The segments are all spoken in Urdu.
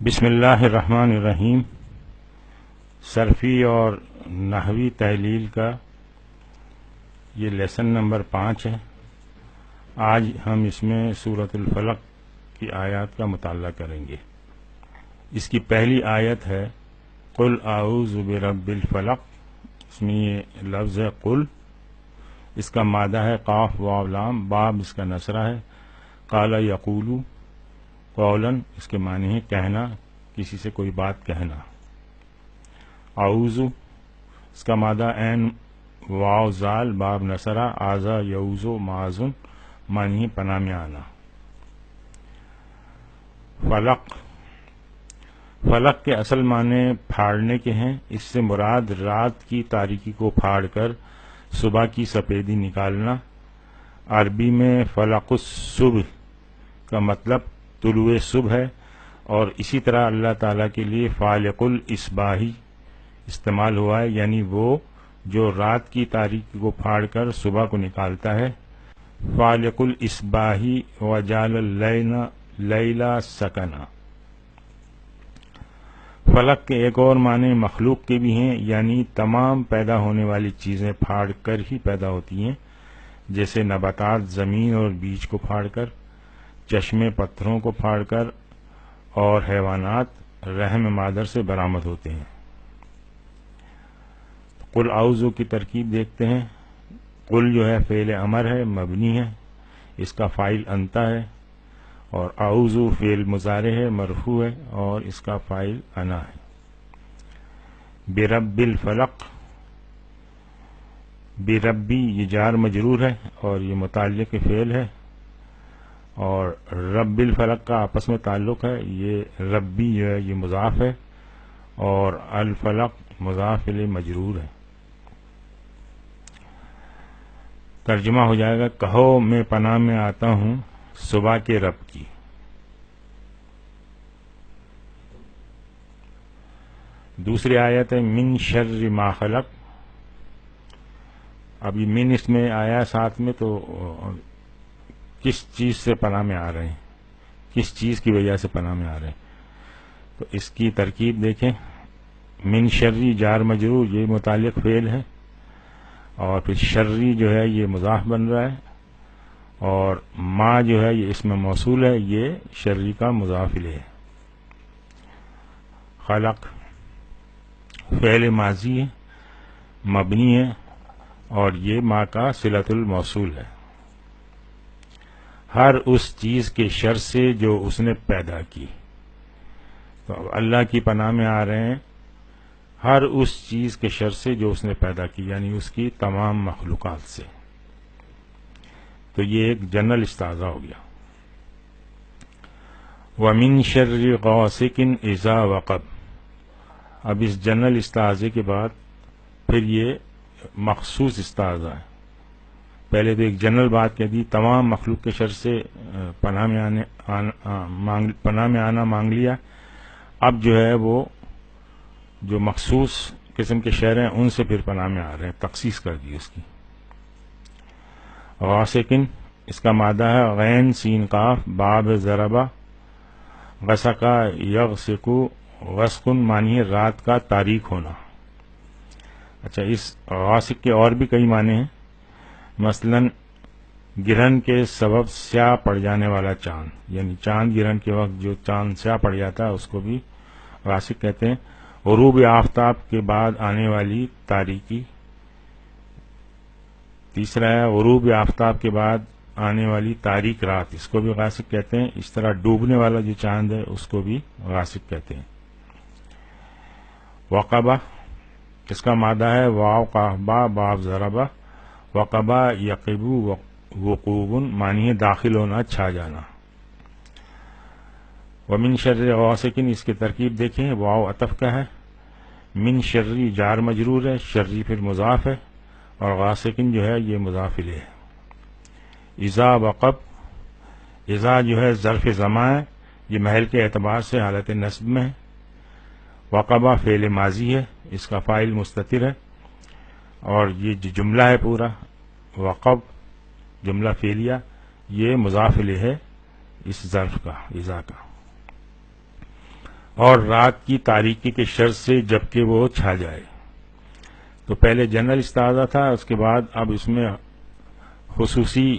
بسم اللہ الرحمن الرحیم۔ صرفی اور نحوی تحلیل کا یہ لیسن نمبر 5 ہے۔ آج ہم اس میں سورۃ الفلق کی آیات کا مطالعہ کریں گے۔ اس کی پہلی آیت ہے قل اعوذ برب الفلق۔ اس میں یہ لفظ ہے قل، اس کا مادہ ہے قاف واو لام، باب اس کا نصرہ ہے، قال یقول قولاً اس کے معنی ہے کہنا، کسی سے کوئی بات کہنا۔ اعوذ اس کا مادہ عین واو زال باب نصرہ، آزا یعوذ معاذن معنی ہے پناہ میں آنا۔ فلق کے اصل معنی پھاڑنے کے ہیں۔ اس سے مراد رات کی تاریکی کو پھاڑ کر صبح کی سفیدی نکالنا۔ عربی میں فلق الصبح کا مطلب طلوع صبح ہے، اور اسی طرح اللہ تعالیٰ کے لیے فالق الاصباحی استعمال ہوا ہے، یعنی وہ جو رات کی تاریکی کو پھاڑ کر صبح کو نکالتا ہے۔ فالق الاصباحی وجعل اللیل سکنا۔ فلق کے ایک اور معنی مخلوق کے بھی ہیں، یعنی تمام پیدا ہونے والی چیزیں پھاڑ کر ہی پیدا ہوتی ہیں، جیسے نباتات زمین اور بیج کو پھاڑ کر، چشمے پتھروں کو پھاڑ کر، اور حیوانات رحم مادر سے برآمد ہوتے ہیں۔ قل اعوذ کی ترکیب دیکھتے ہیں۔ قل جو ہے فعل امر ہے، مبنی ہے، اس کا فاعل انت ہے، اور اعوذ فعل مضارع ہے، مرفوع ہے، اور اس کا فاعل انا ہے۔ برب الفلق، بربی یہ جار مجرور ہے اور یہ متعلق فعل ہے، اور رب الفلق کا آپس میں تعلق ہے۔ یہ ربی جو ہے یہ مضاف ہے، اور الفلق مضاف الیہ مجرور ہے۔ ترجمہ ہو جائے گا، کہو میں پناہ میں آتا ہوں صبح کے رب کی۔ دوسری آیت ہے من شر ما خلق۔ اب یہ من اس میں آیا ساتھ میں، تو کس چیز سے پناہ میں آ رہے ہیں، کس چیز کی وجہ سے پناہ میں آ رہے ہیں، تو اس کی ترکیب دیکھیں۔ من شری جار مجرور، یہ متعلق فعل ہے، اور پھر شری جو ہے یہ مضاف بن رہا ہے، اور ما جو ہے یہ اسم موصول ہے، یہ شری کا مضاف الیہ ہے۔ خلق فعل ماضی ہے، مبنی ہے، اور یہ ما کا صلۃ الموصول ہے۔ ہر اس چیز کے شر سے جو اس نے پیدا کی، تو اب اللہ کی پناہ میں آ رہے ہیں ہر اس چیز کے شر سے جو اس نے پیدا کی، یعنی اس کی تمام مخلوقات سے۔ تو یہ ایک جنرل استعاذہ ہو گیا۔ وَمِن شَرِّ غَاسِقٍ إِذَا وَقَبَ۔ اب اس جنرل استعاذے کے بعد پھر یہ مخصوص استعاذہ ہے۔ پہلے تو ایک جنرل بات کہہ دی، تمام مخلوق کے شر سے پناہ میں آنا مانگ لیا۔ اب جو ہے وہ جو مخصوص قسم کے شر ہیں ان سے پھر پناہ میں آ رہے ہیں، تخصیص کر دی اس کی۔ غاسقن اس کا مادہ ہے غین سین قاف باب ضربہ، غسقا یغسقو غسقن معنی ہے رات کا تاریک ہونا۔ اچھا، اس غاسق کے اور بھی کئی معنی ہیں، مثلاً گرہن کے سبب سیاہ پڑ جانے والا چاند، یعنی چاند گرہن کے وقت جو چاند سیاہ پڑ جاتا ہے اس کو بھی غاسق کہتے ہیں۔ غروب آفتاب کے بعد آنے والی تاریکی۔ تیسرا ہے غروب آفتاب کے بعد آنے والی تاریک رات، اس کو بھی غاسق کہتے ہیں۔ اس طرح ڈوبنے والا جو چاند ہے اس کو بھی غاسق کہتے ہیں۔ وقبہ اس کا مادہ ہے واو قحبہ باب ضربہ، وقبہ یقبو وقوبن معنی ہے داخل ہونا، چھا جانا۔ ومن شر غاسقن اس کی ترکیب دیکھیں، واو عطف کا ہے، من شری جار مجرور ہے، شری پھر مضاف ہے، اور غاسقن جو ہے یہ مضاف الیہ ہے۔ اذا وقب، اذا جو ہے ظرف زمان ہے، یہ محل کے اعتبار سے حالت نصب میں ہے۔ وقبہ فعل ماضی ہے، اس کا فاعل مستتر ہے، اور یہ جو جملہ ہے پورا وقب جملہ فعلیہ یہ مضاف الیہ ہے اس ظرف کا، اذا کا۔ اور رات کی تاریکی کے شر سے جبکہ وہ چھا جائے. تو پہلے جنرل استعاذہ تھا، اس کے بعد اب اس میں خصوصی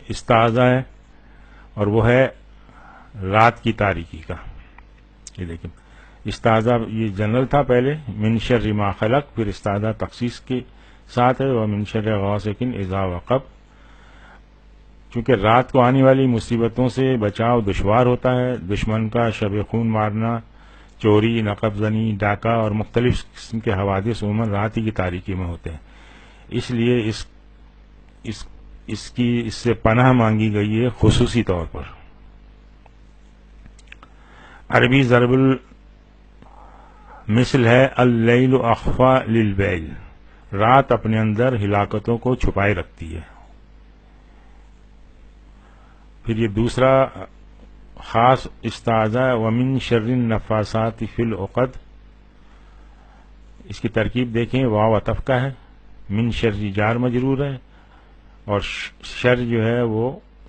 استعاذہ ہے، اور وہ ہے رات کی تاریکی کا. یہ دیکھیں، استعاذہ یہ جنرل تھا پہلے، من شر ما خلق، پھر استعاذہ تخصیص کے ساتھ ہے، ومن شر غاسق اذا وقب. چونکہ رات کو آنے والی مصیبتوں سے بچاؤ دشوار ہوتا ہے، دشمن کا شب خون مارنا، چوری، نقب زنی، ڈاکہ اور مختلف قسم کے حوادث عموماً رات ہی کی تاریکی میں ہوتے ہیں. اس لیے اس سے پناہ مانگی گئی ہے خصوصی طور پر. عربی ضرب المثل ہے اللیل اخفی للویل، رات اپنے اندر ہلاکتوں کو چھپائے رکھتی ہے. پھر یہ دوسرا خاص استعاذہ ومن شر النفاثات فی العقد. اس کی ترکیب دیکھیں، واو عطف کا ہے، من شر جار مجرور ہے، اور شر جو ہے وہ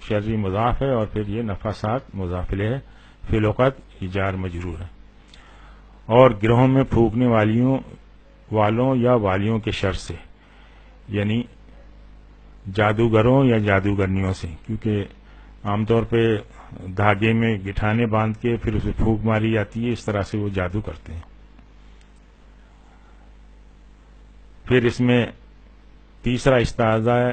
شر مضاف ہے، اور پھر یہ نفاثات مضاف الیہ ہے، فی العقد یہ جار مجرور ہے. اور گروہوں میں پھونکنے والوں یا والیوں کے شر سے، یعنی جادوگروں یا جادوگرنیوں سے، کیونکہ عام طور پہ دھاگے میں گٹھانے باندھ کے پھر اسے پھونک ماری جاتی ہے، اس طرح سے وہ جادو کرتے ہیں. پھر اس میں تیسرا استعاذہ ہے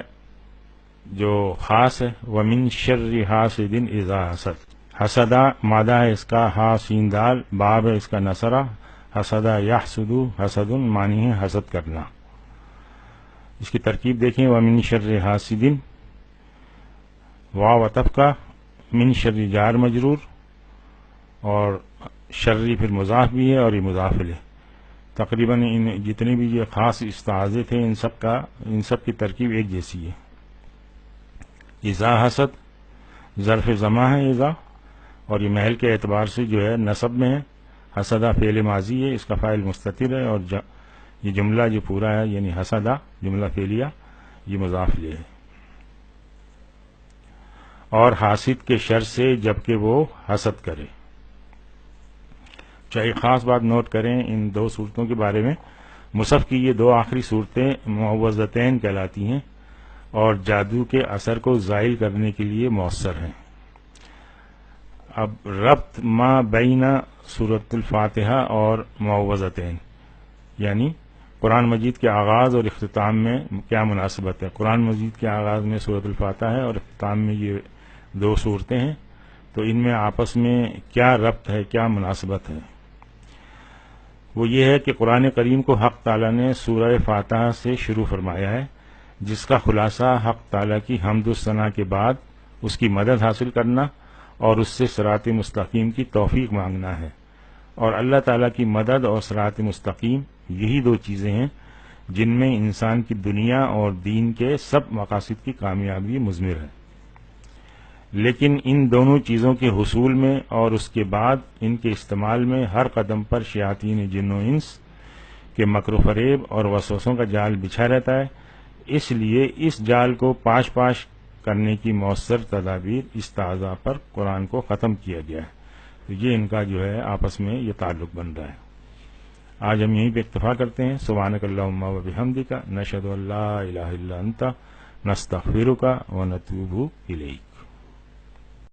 جو خاص ہے، ومن شر حاسد اذا حسد. حسدہ مادہ ہے اس کا، ہا سین دال، باب ہے اس کا نصرہ، حسدہ یحسد، حسد معنی ہے حسد کرنا. اس کی ترکیب دیکھیں، ومن شر حاسد، واو عطف کا، من شر جار مجرور، اور شرری پھر مضاف بھی ہے اور یہ مضاف الیہ. تقریباً جتنے بھی یہ خاص استعاذے تھے ان سب کی ترکیب ایک جیسی ہے. اذا حسد ظرف زماں ہے اذا، اور یہ محل کے اعتبار سے جو ہے نصب میں ہے. حسدہ فعل ماضی ہے، اس کا فاعل مستتر ہے، اور یہ جملہ جو پورا ہے یعنی حسدہ جملہ فعلیہ یہ مضاف الیہ ہے. اور حاسد کے شر سے جبکہ وہ حسد کرے. چاہیے خاص بات نوٹ کریں ان دو صورتوں کے بارے میں، مصحف کی یہ دو آخری صورتیں معوذتین کہلاتی ہیں اور جادو کے اثر کو زائل کرنے کے لیے مؤثر ہیں. اب ربط ما بین سورۃ الفاتحہ اور معوذتین، یعنی قرآن مجید کے آغاز اور اختتام میں کیا مناسبت ہے. قرآن مجید کے آغاز میں سورۃ الفاتحہ ہے اور اختتام میں یہ دو صورتیں ہیں، تو ان میں آپس میں کیا ربط ہے، کیا مناسبت ہے. وہ یہ ہے کہ قرآن کریم کو حق تعالیٰ نے سورہ فاتحہ سے شروع فرمایا ہے، جس کا خلاصہ حق تعالیٰ کی حمد و ثنا کے بعد اس کی مدد حاصل کرنا اور اس سے صراط مستقیم کی توفیق مانگنا ہے. اور اللہ تعالیٰ کی مدد اور صراط مستقیم یہی دو چیزیں ہیں جن میں انسان کی دنیا اور دین کے سب مقاصد کی کامیابی مضمر ہے. لیکن ان دونوں چیزوں کے حصول میں اور اس کے بعد ان کے استعمال میں ہر قدم پر شیاطین جن و انس کے مکر و فریب اور وسوسوں کا جال بچھا رہتا ہے. اس لیے اس جال کو پاش پاش کرنے کی مؤثر تدابیر استعاذہ پر قرآن کو ختم کیا گیا ہے. تو یہ ان کا جو ہے آپس میں یہ تعلق بن رہا ہے. آج ہم یہیں پہ اکتفا کرتے ہیں. سبحانک اللہم و بحمدک، نشہد ان لا الہ الا انت، نستغفرک و نتوب الیک.